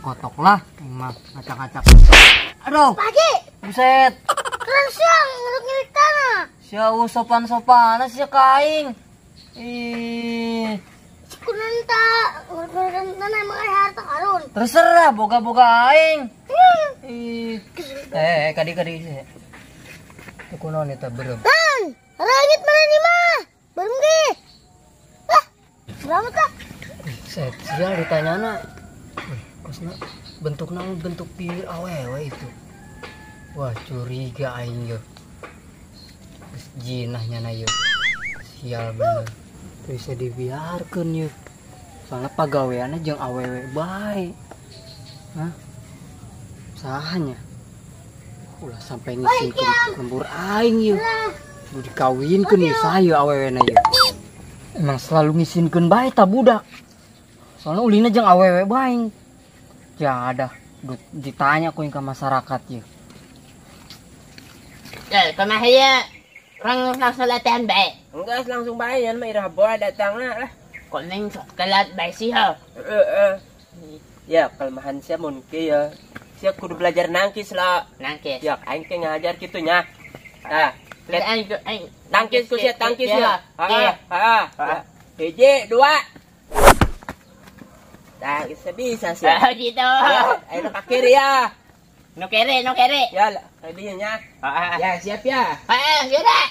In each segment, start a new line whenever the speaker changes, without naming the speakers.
kotok lah, mah ngacak-ngacak. Aduh.
Pagi.
Buset.
Keren siang ngurut ngirik tanah.
Siau sopan-sopan sih kaing. Ih.
Kunan ngurut ngirik tanah emang aya harta karun.
Terserah boga-boga aing. Ih. Kadi sih. Kunaon eta berem.
Kan, ragit mana nih mah? Berem ge. Lah, selamat kah?
Set, sial ditanyana. Kosna bentukna bentuk pir awewe itu. Wah, curiga aing yo. Geus jinahnya na yo. Sial bener. Bisa dibiarkeun yo. Soalnya pagaweanna jeung awewe bae. Hah? Sahanya? Ulah sampai ngisin ke lembur aing yo. Udah dikawinkeun nih saya awewena yo. Emang selalu ngisinkeun bae ta budak. Soalnya ulina jeung awewe bae. Ya ada ditanya ku ke masyarakat ya.
Kemah ya orang langsung latihan baik.
Enggak langsung bayan mah irah boa datangna lah.
Kok neng kelat baik sih ha.
Ya kelemahan sia mun kieu ya. Sia kudu belajar nangkis lah.
Nangkis.
Ya aing teh ngajar kitu nya. Nah,
lihat aing
tangkis ku sia tangkis ya.
Heeh.
Hiji, dua. Nah, bisa sih.
Oh gitu.
Ayo ke kiri ya.
No kere.
Ya, tadinya. Ya, siap ya.
Sudah.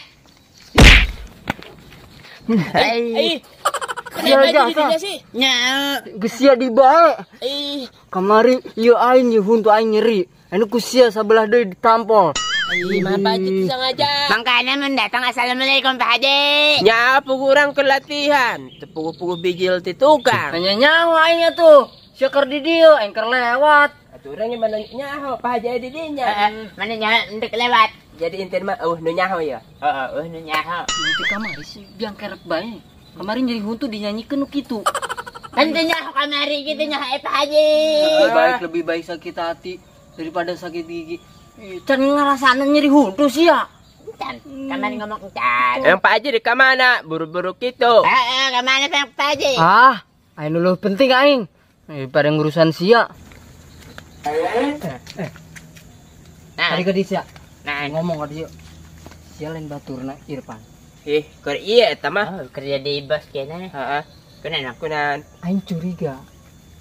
Sial jasa.
Nya.
Geus sia di bae. Kamari ieu aing ye huntu aing nyeri. Anu ku sia sabelah deui ditampol.
Mah Pak Haji sengaja.
Makanya mendatang assalamualaikum Pak Haji.
Nya kurang ke latihan. Tepugu-pugu bijil ti tukang.
Hanya nyawa aing tuh. Sia keur di dieu aing keur lewat.
Aturan ge mana nyaho Pak Haji di dinya.
Mana nyaho untuk lewat.
Jadi intin mah nu nyaho ya.
Nu nyaho.
Di kamari sih biang kerep bae. Kemarin jadi huntu dinyanyikan nu kitu.
Kan nyaho kamari gitu nyaho Pak Haji.
Lebih baik sakit hati daripada sakit gigi. Can ngerasana nyeri huntu sih ya.
Can, kamari ngomong can.
Yang Pak Haji di kamana? Buru-buru gitu.
Kamana Pak Haji?
Aing dulu penting aing. Pada ngurusan sia. Tadi ke dia.
Nah,
ngomong ka dia. Sia lain baturna Irfan.
Keur ieu eta mah.
Kerja di bos kene.
Heeh. Kunan.
Aing curiga.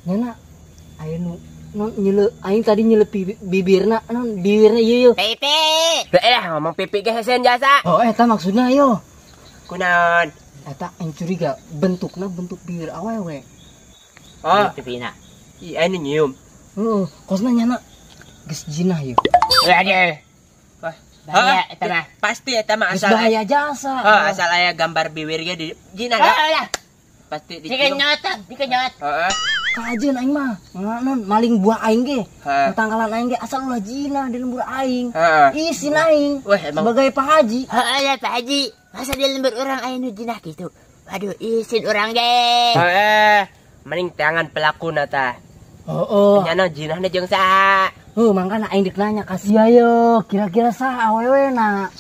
Nyana aing non nyele aing tadi nyelep bibirna non bibirna ieu.
Pipi.
Ngomong pipi ge hesen jasa.
Oh eta maksudnya yo.
Kunan.
Eta aing curiga bentukna bentuk bibir awewe.
Pipina.
Aing nyium.
Kosna nyana geus jinah yo.
Aduh. Bahaya eta mah.
Pasti eta mah asal
bahaya jasa.
Asal aya gambar bibir ge di jinah
lah.
Pasti dicium.
Dikenyot.
Heeh.
Kajen aing mah. Nganon maling buah aing ge. Tangkalan aing ge asal ulah jinah di lembur aing. Isin aing. Sebagai Pak Haji.
Ya Pak Haji. Masa di lembur orang aing nu jinah gitu. Waduh, isin orang ge.
Mending tangan pelakuna tah.
Nyana
jinahna jeung saha?
Mangkana aing dik nanya ka sia yo, kira-kira saha awewena?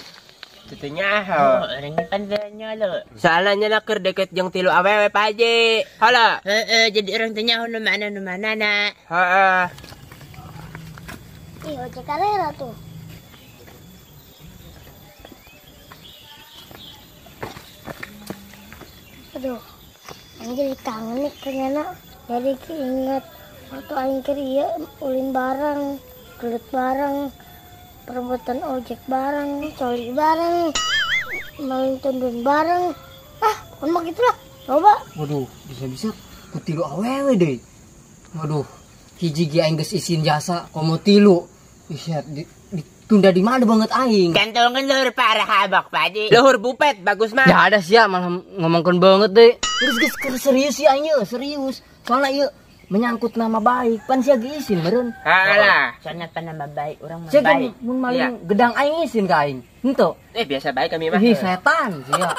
Kitu nyaho.
Orang pandanya lo.
Soalnya nya keur deket jeung tilu awewe Pak Haji. Hala.
Jadi orang tanya nu mana na.
Ojek karera tuh. Aduh, aing jadi kangen nih ternyata. Jadi ingat waktu aing keur ieu ulin bareng, gelut bareng, perebutan ojek bareng, coli bareng, maling tundun bareng. Kan mah gitulah. Coba.
Waduh, bisa-bisa kutilu awewe deh. Waduh, hiji ge aing geus isin jasa komo tilu. Bisa ditunda di mana banget aing.
Gantungkeun luhur parah habak Pak Haji.
Luhur bupet bagus mah.
Ya ada sia malah ngomongkeun banget deh. Geus serius sih aing serius. Soalnya ieu menyangkut nama baik, pan sia ge isin meureun.
Halah.
Soalnya pan nama baik orang mah
Sia
baik.
mun maling gedang aing isin ka aing. Henteu.
Biasa baik kami mah.
Setan sia.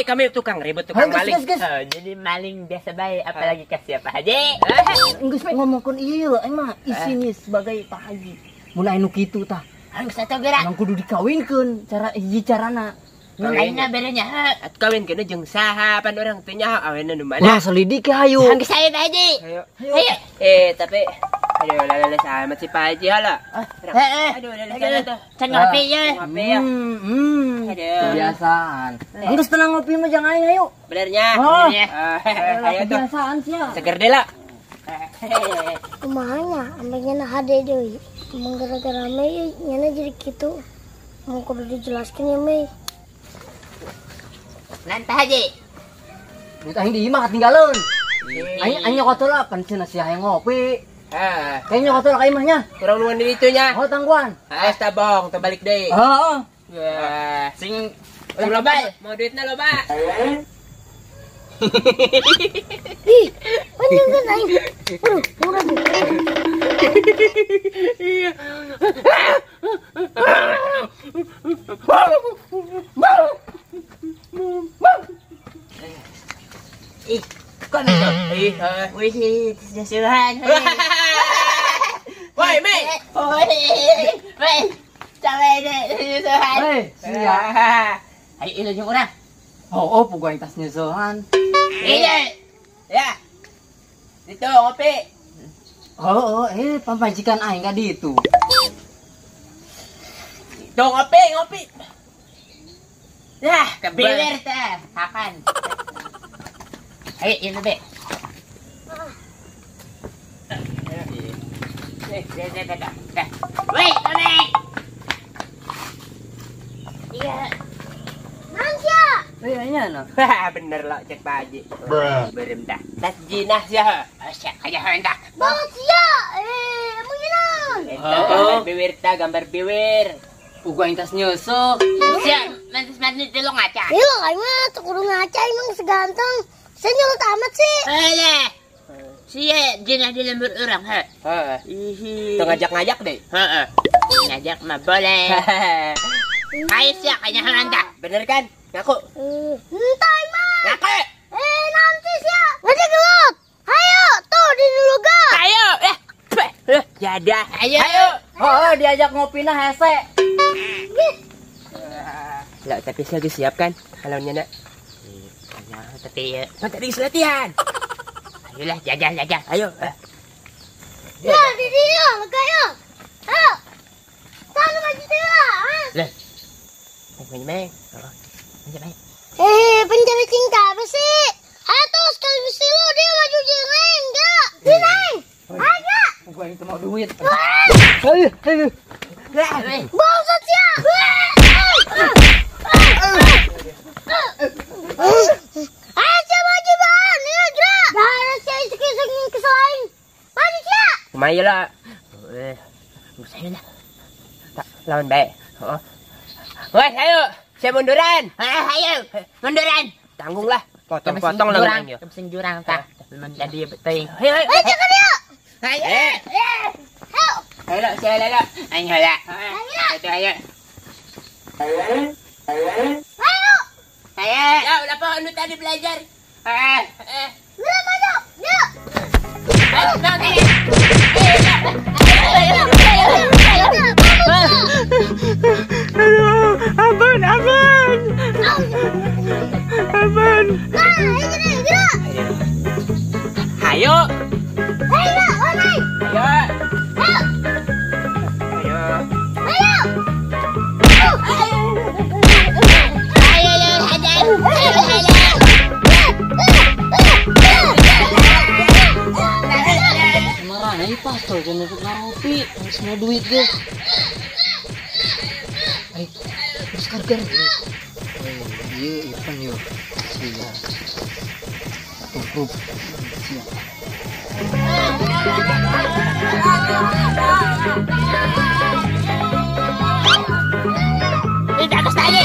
Kami tukang ribut tukang maling.
Jadi maling biasa baik apalagi kasih Pak Haji.
Geus ngomongkeun ieu aing mah isin sebagai Pak Haji. Mun anu kitu tah.
Aing satu gerak.
Nang kudu dikawinkeun hiji carana.
Lainnya bedanya.
Kawin kena jeung saha pan urang teh nyaho awena nu mana.
Wah, selidik hayu.
Hangge saya Pak Haji.
Ayo. Tapi Aduh, lalas amat si Pak Haji hala. Aduh, lalas sana tuh.
Can ngopi ya.
Ngopi ya. Aduh.
Kebiasaan. Anggus tenang ngopi mah jangan aing ayo.
Benernya.
Oh.
Benernya. Ayo tuh.
Kebiasaan sih ya.
Seger deh lah.
Kumahanya, ambeknya nah hade deui. Emang gara-gara Mei, nyana jadi gitu. Mau kudu dijelaskan ya Mei.
Nanti Haji.
Itu aing di imah ketinggalan. Aing nyokot lah pan cenah si hayang ngopi. Kayaknya nyokot lah ka imahnya.
Kurang nuan di itunya.
Oh tangguan.
Tabong, terbalik deh.
Heeh.
Sing loba, mau duitnya loba.
Ih, panjang kan aing. Aduh, murah tuh.
Ih, kok gitu? Wih, jasuhan.
Woi, Mei.
Wih, capek deh, jasuhan.
Hei, sia.
Ayo, ilo yung orang.
Oh, pugay tas nyusuhan.
Iya.
Ya. Itu ngopi.
Oh, pamajikan aing ka ditu.
Tuh ngopi.
Dah, kebilir teh, makan. Ayo, ini be. Dah. Wait, Tonek. Iya.
Mansya.
Kayaknya nah.
Bener lah cek Pak Haji. Berem dah. Tas jinah sih.
Asya, kaya hendak.
Mansya. Emang gimana?
Itu gambar biwir.
Pugay tas nyusuk.
Asya, mantis-mantis dulu ngaca.
Iya lo kayak mah tuh kudu ngaca emang seganteng. Saya nyulut amat sih.
Alah. Siya, jinah di lembur orang, ha?
Tuh ngajak-ngajak deh.
Ngajak mah boleh. Kayo siya, kanya hendak.
Bener kan? Ngaku.
Entai mah.
Ngaku.
Nanti sih. Ngajak gelut. Ayo, tuh di dulu ga.
Ayo,
Jada.
ayo.
Oh, diajak ngopi nah hese.
Lah, tapi saya lagi siap kan? Kalau nyana.
Tapi,
Tadi latihan.
ayolah, jajal.
Ayo.
Ya, di dia, lega ya. Ayo. Sana maju dia.
Lah.
Meng.
Pencari cinta apa sih? Ayo tuh sekali mesti lu dia maju jengeng enggak? Jengeng. Ayo.
Pugay itu mau duit.
Bangsat ya. Ayo siapa maju bahan, ya gerak. Dah ada saya sekisah kesalahan. Maju siapa?
Kumayo lah.
Saya lah.
Tak lawan baik. Woi, ayo. Saya munduran.
Ayo, munduran.
Tanggung lah. Potong-potong lah.
Kepsing jurang, tak. Menjadi beting.
Ayo.
Ayo jangan ya.
Ayo.
Ayo.
Ayo, saya lala.
Ayo lah.
Ayo.
Ayo.
Ayo.
Ya, udah po, anu tadi belajar.
Gerak maju. Ya.
Ayo.
Ayo, Onai.
Marah pas tuh jangan untuk ngopi. Semua duit guys. Ayo, terus karger. Iya, Ipan yuk. Iya. Tutup. Siap.
Tidak, tadi.